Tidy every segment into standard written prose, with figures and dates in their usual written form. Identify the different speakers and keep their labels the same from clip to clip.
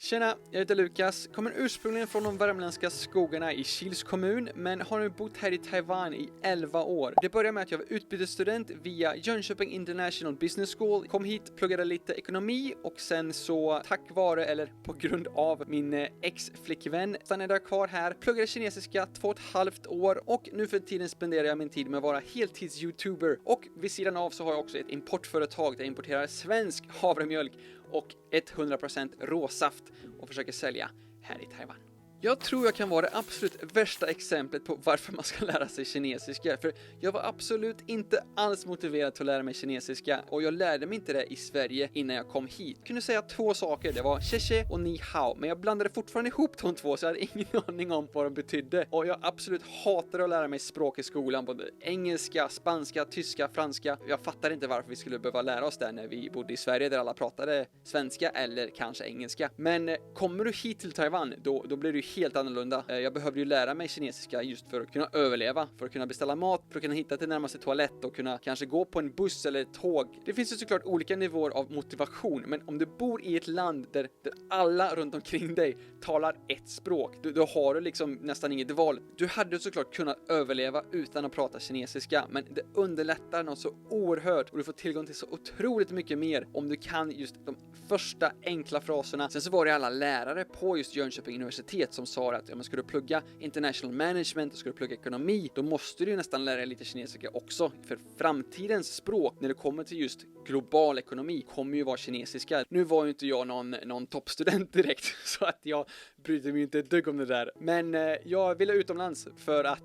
Speaker 1: Tjena, jag heter Lukas, kommer ursprungligen från de värmländska skogarna i Kils kommun, men har nu bott här i Taiwan i 11 år. Det började med att jag var utbytesstudent via Jönköping International Business School, kom hit, pluggade lite ekonomi och sen så tack vare eller på grund av min ex-flickvän stannade jag kvar här, pluggade kinesiska 2,5 år och nu för tiden spenderar jag min tid med att vara heltids-youtuber och vid sidan av så har jag också ett importföretag där jag importerar svensk havremjölk och 100% råsaft och försöker sälja här i Taiwan. Jag tror jag kan vara det absolut värsta exemplet på varför man ska lära sig kinesiska. För jag var absolut inte alls motiverad till att lära mig kinesiska. Och jag lärde mig inte det i Sverige innan jag kom hit. Jag kunde säga 2 saker. Det var xie och ni hao. Men jag blandade fortfarande ihop de 2 så jag hade ingen aning om vad de betydde. Och jag absolut hatade att lära mig språk i skolan. Både engelska, spanska, tyska, franska. Jag fattar inte varför vi skulle behöva lära oss det när vi bodde i Sverige där alla pratade svenska eller kanske engelska. Men kommer du hit till Taiwan då blir det helt annorlunda. Jag behövde ju lära mig kinesiska just för att kunna överleva, för att kunna beställa mat, för att kunna hitta till närmaste toalett och kunna kanske gå på en buss eller ett tåg. Det finns ju såklart olika nivåer av motivation, men om du bor i ett land där alla runt omkring dig talar ett språk, då har du liksom nästan inget val. Du hade såklart kunnat överleva utan att prata kinesiska, men det underlättar något så oerhört och du får tillgång till så otroligt mycket mer om du kan just de första enkla fraserna. Sen så var det alla lärare på just Jönköping universitet som sa att om man skulle plugga international management och skulle plugga ekonomi, då måste du ju nästan lära dig lite kinesiska också. För framtidens språk när det kommer till just global ekonomi kommer ju vara kinesiska. Nu var ju inte jag någon toppstudent direkt så att jag brydde mig inte ett dugg om det där. Men jag ville utomlands för att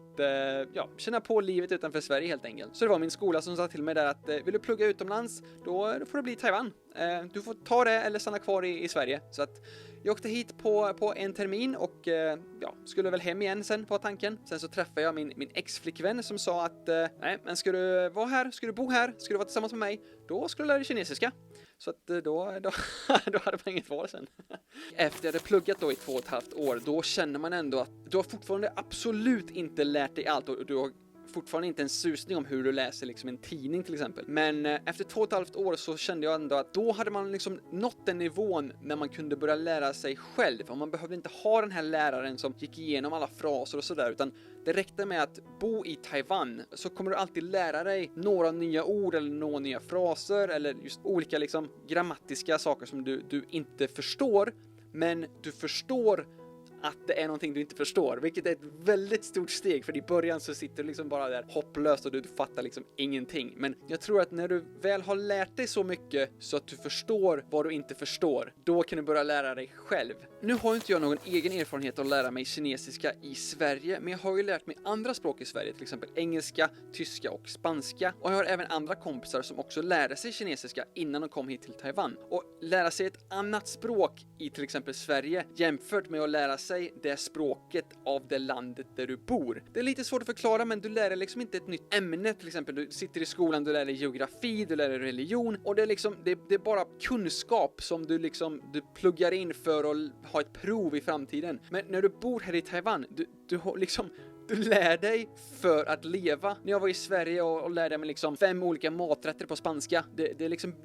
Speaker 1: känna på livet utanför Sverige helt enkelt. Så det var min skola som sa till mig där att vill du plugga utomlands, då får det bli Taiwan. Du får ta det eller stanna kvar i Sverige. Så att jag åkte hit på en termin och skulle väl hem igen sen på tanken. Sen så träffade jag min ex-flickvän som sa att nej, men ska du vara här, ska du bo här, ska du vara tillsammans med mig, då ska du lära dig kinesiska. Så att då hade man inget val sen. Efter jag hade pluggat då i 2,5 år, då känner man ändå att du har fortfarande absolut inte lärt dig allt och du har fortfarande inte en susning om hur du läser liksom en tidning till exempel. Men efter 2,5 år så kände jag ändå att då hade man liksom nått den nivån när man kunde börja lära sig själv. Och man behövde inte ha den här läraren som gick igenom alla fraser och sådär, utan det räckte med att bo i Taiwan så kommer du alltid lära dig några nya ord eller några nya fraser eller just olika liksom grammatiska saker som du inte förstår, men du förstår att det är någonting du inte förstår, vilket är ett väldigt stort steg, för i början så sitter du liksom bara där hopplöst och du fattar liksom ingenting. Men jag tror att när du väl har lärt dig så mycket så att du förstår vad du inte förstår, då kan du börja lära dig själv. Nu har inte jag någon egen erfarenhet av att lära mig kinesiska i Sverige, men jag har ju lärt mig andra språk i Sverige, till exempel engelska, tyska och spanska. Och jag har även andra kompisar som också lärde sig kinesiska innan de kom hit till Taiwan. Och lära sig ett annat språk i till exempel Sverige jämfört med att lära sig det språket av det landet där du bor. Det är lite svårt att förklara, men du lär dig liksom inte ett nytt ämne. Till exempel du sitter i skolan, du lär dig geografi, du lär dig religion och det är liksom det är bara kunskap som du pluggar in för att ha ett prov i framtiden. Men när du bor här i Taiwan, du lär dig för att leva. När jag var i Sverige och lärde mig liksom 5 olika maträtter på spanska,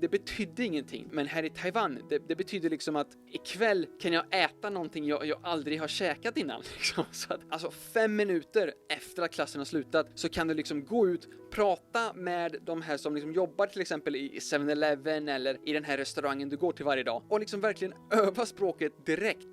Speaker 1: det betydde ingenting. Men här i Taiwan, det betyder liksom att ikväll kan jag äta någonting jag aldrig har käkat innan. Liksom. Så att, alltså 5 minuter efter att klassen har slutat så kan du liksom gå ut, prata med de här som liksom jobbar till exempel i 7-Eleven eller i den här restaurangen du går till varje dag och liksom verkligen öva språket direkt.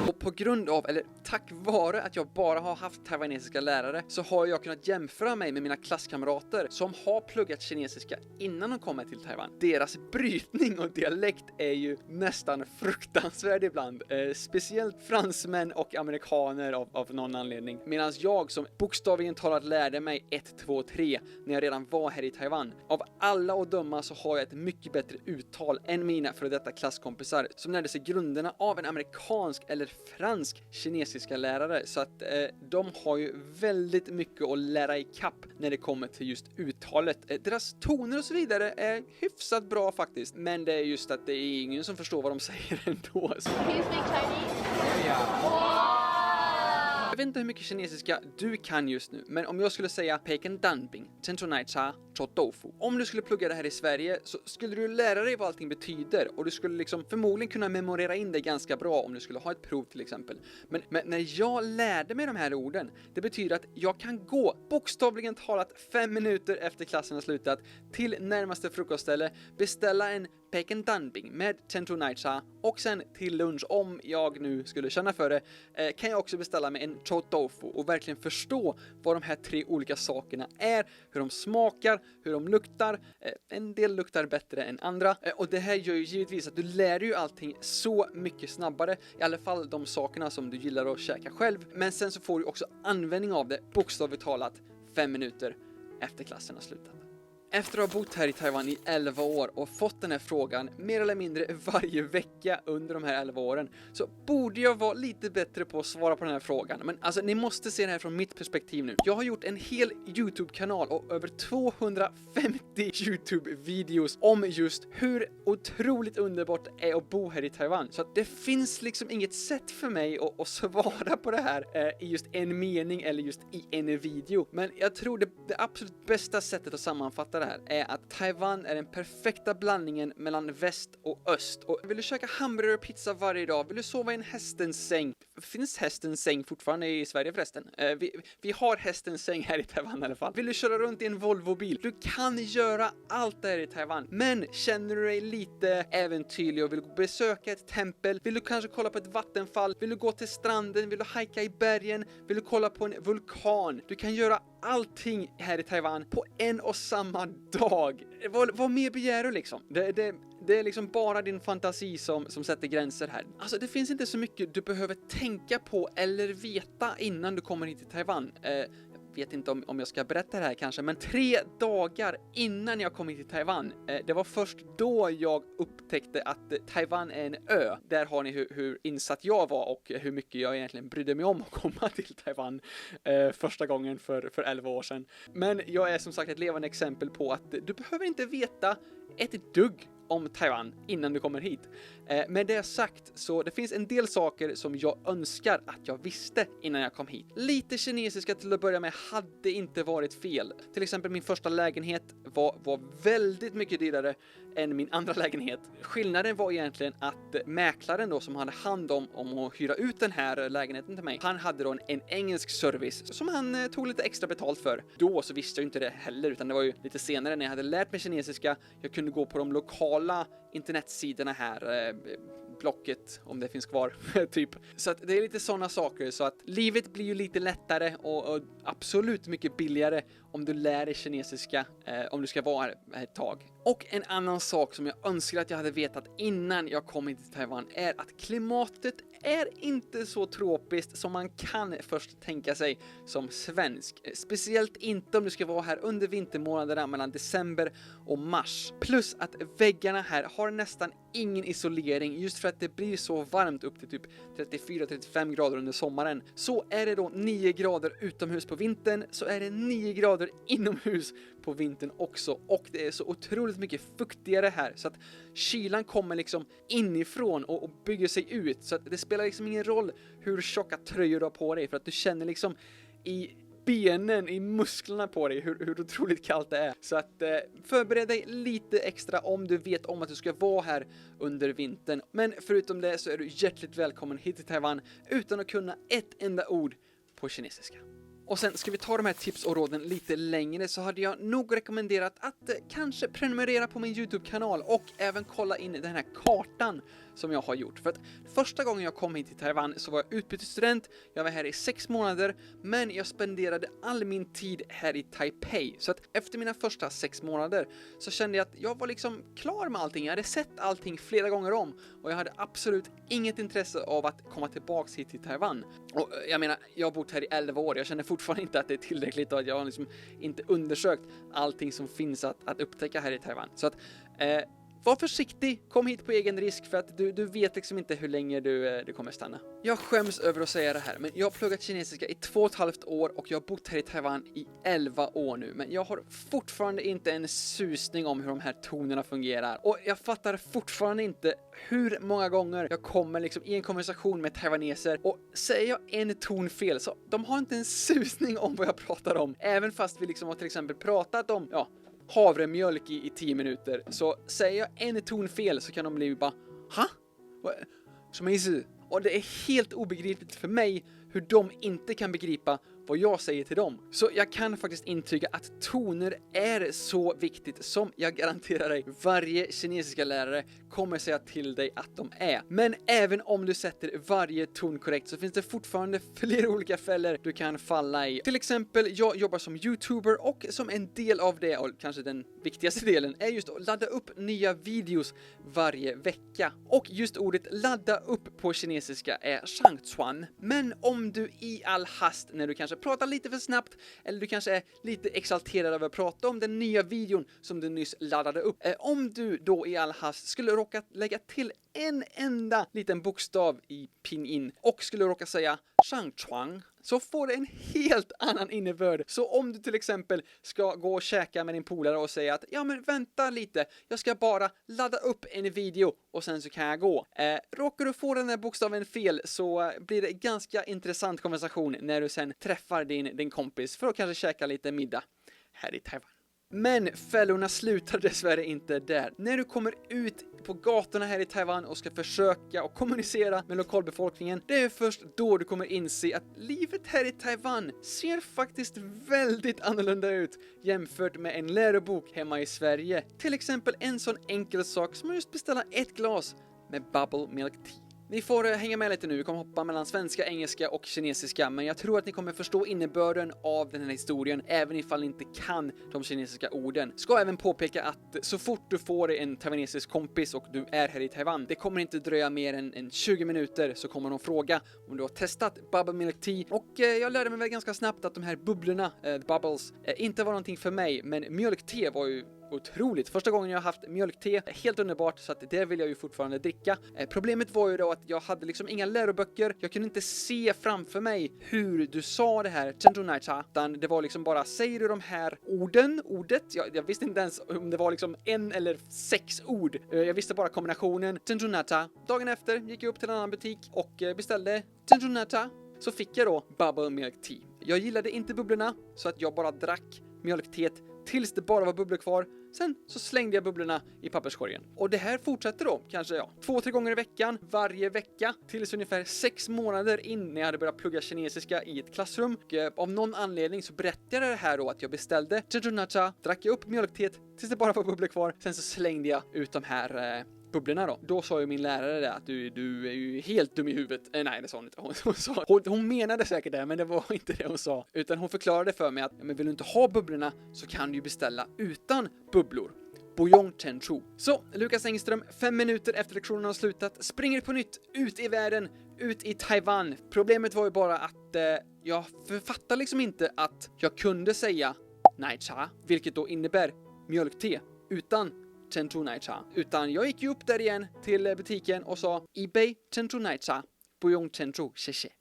Speaker 1: Och på grund av, eller tack vare att jag bara har haft taiwanesiska lärare, så har jag kunnat jämföra mig med mina klasskamrater som har pluggat kinesiska innan de kommer till Taiwan. Deras brytning och dialekt är ju nästan fruktansvärd ibland. Speciellt fransmän och amerikaner av någon anledning. Medan jag som bokstavligen talat lärde mig 1, 2, 3 när jag redan var här i Taiwan. Av alla att döma så har jag ett mycket bättre uttal än mina för detta klasskompisar som lärde sig grunderna av en amerikansk eller fransk kinesiska lärare, så att de har ju väldigt mycket att lära i kapp när det kommer till just uttalet. Deras toner och så vidare är hyfsat bra faktiskt, men det är just att det är ingen som förstår vad de säger ändå. Så. vet inte hur mycket kinesiska du kan just nu, men om jag skulle säga Peking Dumpling, Chenchonai Cha, Chou Tofu. Om du skulle plugga det här i Sverige så skulle du lära dig vad allting betyder och du skulle liksom förmodligen kunna memorera in det ganska bra om du skulle ha ett prov till exempel. Men när jag lärde mig de här orden, det betyder att jag kan gå bokstavligen talat 5 minuter efter klassen har slutat till närmaste frukostställe, beställa en Peking Dumpling med Chenchonai Cha och sen till lunch, om jag nu skulle känna för det, kan jag också beställa med en Chou Tofu och verkligen förstå vad de här 3 olika sakerna är, hur de smakar, hur de luktar. En del luktar bättre än andra och det här gör ju givetvis att du lär ju allting så mycket snabbare, i alla fall de sakerna som du gillar att käka själv, men sen så får du också användning av det bokstavligt talat 5 minuter efter klassen har slutat. Efter att ha bott här i Taiwan i 11 år och fått den här frågan mer eller mindre varje vecka under de här 11 åren så borde jag vara lite bättre på att svara på den här frågan. Men alltså, ni måste se det här från mitt perspektiv nu. Jag har gjort en hel YouTube-kanal och över 250 YouTube-videos om just hur otroligt underbart det är att bo här i Taiwan. Så att det finns liksom inget sätt för mig att svara på det här i just en mening eller just i en video. Men jag tror det absolut bästa sättet att sammanfatta det här är att Taiwan är den perfekta blandningen mellan väst och öst. Och vill du käka hamburgare och pizza varje dag? Vill du sova i en hästens säng? Finns hästens säng fortfarande i Sverige förresten? Vi har hästens säng här i Taiwan i alla fall. Vill du köra runt i en Volvo-bil? Du kan göra allt där i Taiwan. Men känner du dig lite äventyrlig och vill besöka ett tempel? Vill du kanske kolla på ett vattenfall? Vill du gå till stranden? Vill du hajka i bergen? Vill du kolla på en vulkan? Du kan göra allting här i Taiwan på en och samma dag. Vad mer begär du liksom? Det är liksom bara din fantasi som sätter gränser här. Alltså det finns inte så mycket du behöver tänka på eller veta innan du kommer hit till Taiwan. Vet inte om jag ska berätta det här kanske, men 3 dagar innan jag kom hit till Taiwan, det var först då jag upptäckte att Taiwan är en ö. Där har ni hur insatt jag var och hur mycket jag egentligen brydde mig om att komma till Taiwan första gången för 11 år sedan. Men jag är som sagt ett levande exempel på att du behöver inte veta ett dugg om Taiwan innan du kommer hit. Med det sagt så det finns en del saker som jag önskar att jag visste innan jag kom hit. Lite kinesiska till att börja med hade inte varit fel. Till exempel min första lägenhet var väldigt mycket dyrare än min andra lägenhet. Skillnaden var egentligen att mäklaren då som hade hand om att hyra ut den här lägenheten till mig, han hade då en engelsk service som han tog lite extra betalt för. Då så visste jag inte det heller, utan det var ju lite senare när jag hade lärt mig kinesiska. Jag kunde gå på de lokala internetsidorna här, Blocket, om det finns kvar, typ. Så att det är lite sådana saker, så att livet blir ju lite lättare och absolut mycket billigare om du lär dig kinesiska, om du ska vara här ett tag. Och en annan sak som jag önskar att jag hade vetat innan jag kom hit till Taiwan är att klimatet är inte så tropiskt som man kan först tänka sig som svensk. Speciellt inte om du ska vara här under vintermånaderna mellan december och mars. Plus att väggarna här har nästan ingen isolering just för att det blir så varmt upp till typ 34-35 grader under sommaren. Så är det då 9 grader utomhus på vintern, så är det 9 grader inomhus på vintern också. Och det är så otroligt mycket fuktigare här så att kylan kommer liksom inifrån och bygger sig ut. Så att det spelar liksom ingen roll hur tjocka tröjor du har på dig, för att du känner liksom i benen, i musklerna på dig hur otroligt kallt det är. Så att förbered dig lite extra om du vet om att du ska vara här under vintern. Men förutom det så är du hjärtligt välkommen hit till Taiwan utan att kunna ett enda ord på kinesiska. Och sen ska vi ta de här tips och råden lite längre, så hade jag nog rekommenderat att kanske prenumerera på min YouTube-kanal och även kolla in den här kartan som jag har gjort. För att första gången jag kom hit till Taiwan så var jag utbytesstudent, jag var här i 6 månader, men jag spenderade all min tid här i Taipei. Så att efter mina första 6 månader så kände jag att jag var liksom klar med allting. Jag hade sett allting flera gånger om och jag hade absolut inget intresse av att komma tillbaks hit till Taiwan. Och jag menar, jag har bott här i 11 år, jag känner fortfarande inte att det är tillräckligt och att jag har liksom inte undersökt allting som finns att upptäcka här i Taiwan. Så att var försiktig, kom hit på egen risk för att du vet liksom inte hur länge du kommer stanna. Jag skäms över att säga det här, men jag har pluggat kinesiska i 2,5 år och jag har bott här i Taiwan i 11 år nu, men jag har fortfarande inte en susning om hur de här tonerna fungerar. Och jag fattar fortfarande inte hur många gånger jag kommer liksom i en konversation med taiwaneser och säger jag en ton fel så de har inte en susning om vad jag pratar om. Även fast vi liksom har till exempel pratat om, havremjölk i 10 minuter. Så säger jag en ton fel så kan de bli bara, ha? Som är. Och det är helt obegripligt för mig hur de inte kan begripa vad jag säger till dem. Så jag kan faktiskt intyga att toner är så viktigt som jag garanterar dig varje kinesiska lärare kommer säga till dig att de är. Men även om du sätter varje ton korrekt så finns det fortfarande flera olika fällor du kan falla i. Till exempel, jag jobbar som YouTuber och som en del av det, och kanske den viktigaste delen, är just att ladda upp nya videos varje vecka. Och just ordet ladda upp på kinesiska är shangchuan. Men om du i all hast, när du kanske pratar lite för snabbt eller du kanske är lite exalterad över att prata om den nya videon som du nyss laddade upp. Om du då i all hast skulle råka lägga till en enda liten bokstav i pinyin och skulle råka säga shangchuan, så får det en helt annan innebörd. Så om du till exempel ska gå och käka med din polare och säga att ja men vänta lite, jag ska bara ladda upp en video och sen så kan jag gå. Råkar du få den här bokstaven fel så blir det ganska intressant konversation när du sen träffar din kompis för att kanske käka lite middag här i Taiwan. Men fällorna slutar dessvärre inte där. När du kommer ut på gatorna här i Taiwan och ska försöka och kommunicera med lokalbefolkningen, det är först då du kommer inse att livet här i Taiwan ser faktiskt väldigt annorlunda ut jämfört med en lärobok hemma i Sverige. Till exempel en sån enkel sak som att just beställa ett glas med bubble milk tea. Ni får hänga med lite nu, vi kommer hoppa mellan svenska, engelska och kinesiska, men jag tror att ni kommer förstå innebörden av den här historien även ifall ni inte kan de kinesiska orden. Ska även påpeka att så fort du får en taiwanesisk kompis och du är här i Taiwan, det kommer inte dröja mer än 20 minuter så kommer de fråga om du har testat bubble milk tea. Och jag lärde mig väl ganska snabbt att de här bubblorna, bubbles, inte var någonting för mig, men mjölkte var ju otroligt. Första gången jag har haft mjölkte, helt underbart, så att det vill jag ju fortfarande dricka. Problemet var ju då att jag hade liksom inga läroböcker. Jag kunde inte se framför mig hur du sa det här Zhengzhou Naicha, utan det var liksom bara, säger du de här ordet? Jag visste inte ens om det var liksom 1 eller 6 ord. Jag visste bara kombinationen Zhengzhou Naicha. Dagen efter gick jag upp till en annan butik och beställde Zhengzhou Naicha. Så fick jag då bubble milk tea. Jag gillade inte bubblorna så att jag bara drack mjölkteet tills det bara var bubblor kvar. Sen så slängde jag bubblorna i papperskorgen. Och det här fortsätter då, kanske 2-3 gånger i veckan, varje vecka, tills ungefär 6 månader in när jag hade börjat plugga kinesiska i ett klassrum. Och av någon anledning så berättade jag det här då att jag beställde Zhengzhou Naicha, drack jag upp mjölkteet tills det bara var bubblor kvar. Sen så slängde jag ut de här bubblorna då. Då sa ju min lärare det att du är ju helt dum i huvudet. Nej, det sa hon inte. Hon menade säkert det, men det var inte det hon sa. Utan hon förklarade för mig att men vill du inte ha bubblorna så kan du ju beställa utan bubblor. Bouillon Chenchu. Så, Lukas Engström, 5 minuter efter lektionen har slutat, springer på nytt ut i världen, ut i Taiwan. Problemet var ju bara att jag författar liksom inte att jag kunde säga Naicha, vilket då innebär mjölkte, utan Zhengzhou Naicha. Utan jag gick ju upp där igen till butiken och sa eBay Zhengzhou Naicha, Bouillon Chenchu, xie.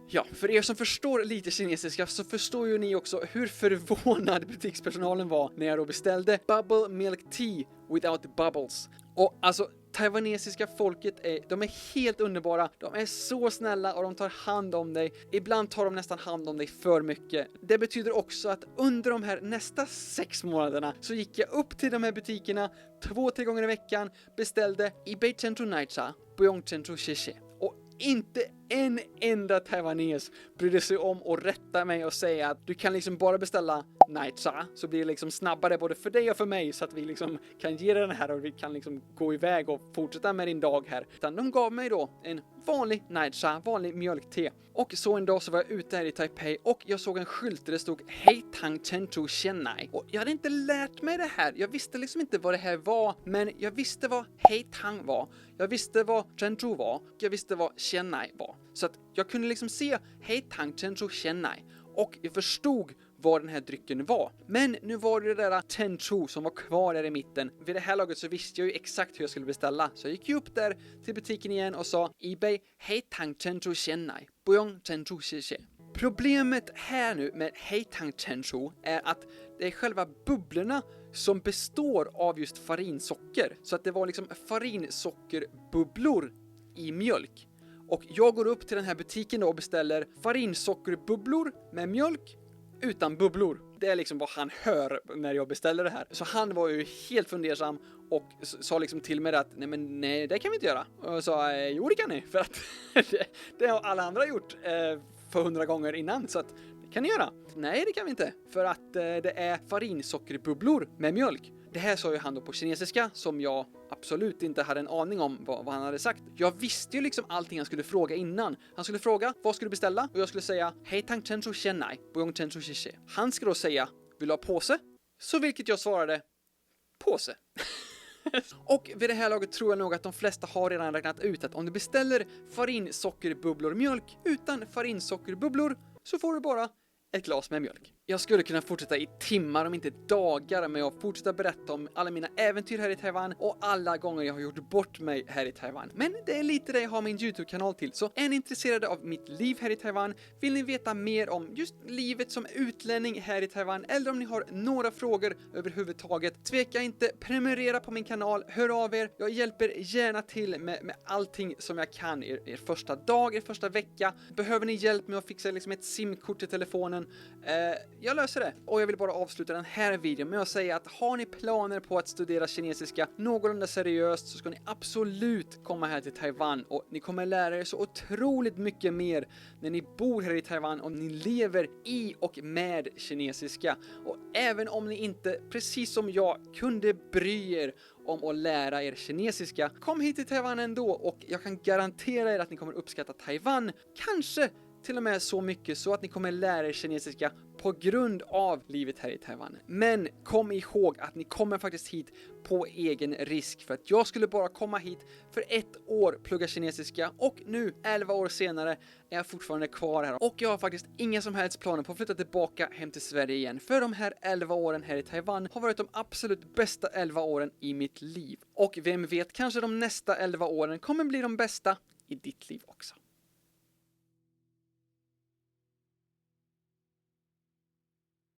Speaker 1: Ja, för er som förstår lite kinesiska så förstår ju ni också hur förvånad butikspersonalen var när jag då beställde bubble milk tea without bubbles. Och alltså, taiwanesiska folket de är helt underbara. De är så snälla och de tar hand om dig. Ibland tar de nästan hand om dig för mycket. Det betyder också att under de här nästa 6 månaderna så gick jag upp till de här butikerna 2-3 gånger i veckan, beställde eBay Zhengzhou Naicha, Bouillon Chenchu xie. Och inte en enda taiwanes brydde sig om att rätta mig och säga att du kan liksom bara beställa Naicha, så blir det liksom snabbare både för dig och för mig så att vi liksom kan ge den här och vi kan liksom gå iväg och fortsätta med din dag här. Utan de gav mig då en vanlig Naicha, vanlig mjölkte. Och så en dag så var jag ute här i Taipei och jag såg en skylt där det stod Hei Tang Chenchu Chennai. Och jag hade inte lärt mig det här. Jag visste liksom inte vad det här var, men jag visste vad Hei Tang var. Jag visste vad Zhengzhou var. Jag visste vad Chennai var. Så att jag kunde liksom se Hei Tang Zhengzhou Chennai. Och jag förstod vad den här drycken var. Men nu var det där Tenchu som var kvar där i mitten. Vid det här laget så visste jag ju exakt hur jag skulle beställa. Så jag gick ju upp där till butiken igen och sa eBay, hej tang Tenchu Chennai, buyong Tenchu Xie. Problemet här nu med Heitang Tenchu är att det är själva bubblorna som består av just farinsocker. Så att det var liksom farinsockerbubblor i mjölk. Och jag går upp till den här butiken då och beställer farinsockerbubblor med mjölk utan bubblor. Det är liksom vad han hör när jag beställer det här. Så han var ju helt fundersam och sa liksom till mig att nej, det kan vi inte göra. Och jag sa, jo det kan ni, för att det har alla andra gjort för 100 gånger innan, så att det kan ni göra. Nej, det kan vi inte, för att det är farinsockerbubblor med mjölk. Det här sa ju han då på kinesiska som jag absolut inte hade en aning om vad han hade sagt. Jag visste ju liksom allting han skulle fråga innan. Han skulle fråga, vad skulle du beställa? Och jag skulle säga, hej tang Tenchu Chennai, buyong Tenchu Xie. Han skulle då säga, vill du ha påse? Så vilket jag svarade, påse. Och vid det här laget tror jag nog att de flesta har redan räknat ut att om du beställer farinsockerbubblor mjölk utan farinsockerbubblor så får du bara ett glas med mjölk. Jag skulle kunna fortsätta i timmar om inte dagar med att fortsätta berätta om alla mina äventyr här i Taiwan och alla gånger jag har gjort bort mig här i Taiwan. Men det är lite det jag har min YouTube-kanal till, så är ni intresserade av mitt liv här i Taiwan, vill ni veta mer om just livet som utlänning här i Taiwan, eller om ni har några frågor överhuvudtaget, tveka inte, prenumerera på min kanal, hör av er, jag hjälper gärna till med allting som jag kan er första dag, er första vecka. Behöver ni hjälp med att fixa liksom ett simkort till telefonen, jag löser det. Och jag vill bara avsluta den här videon med att säga att har ni planer på att studera kinesiska någorlunda seriöst så ska ni absolut komma här till Taiwan, och ni kommer lära er så otroligt mycket mer när ni bor här i Taiwan och ni lever i och med kinesiska. Och även om ni inte, precis som jag, kunde bry er om att lära er kinesiska, kom hit till Taiwan ändå, och jag kan garantera er att ni kommer uppskatta Taiwan. Kanske till och med så mycket så att ni kommer lära er kinesiska på grund av livet här i Taiwan. Men kom ihåg att ni kommer faktiskt hit på egen risk, för att jag skulle bara komma hit för 1 år, plugga kinesiska, och nu 11 år senare är jag fortfarande kvar här. Och jag har faktiskt inga som helst planer på att flytta tillbaka hem till Sverige igen, för de här 11 åren här i Taiwan har varit de absolut bästa 11 åren i mitt liv. Och vem vet, kanske de nästa 11 åren kommer bli de bästa i ditt liv också.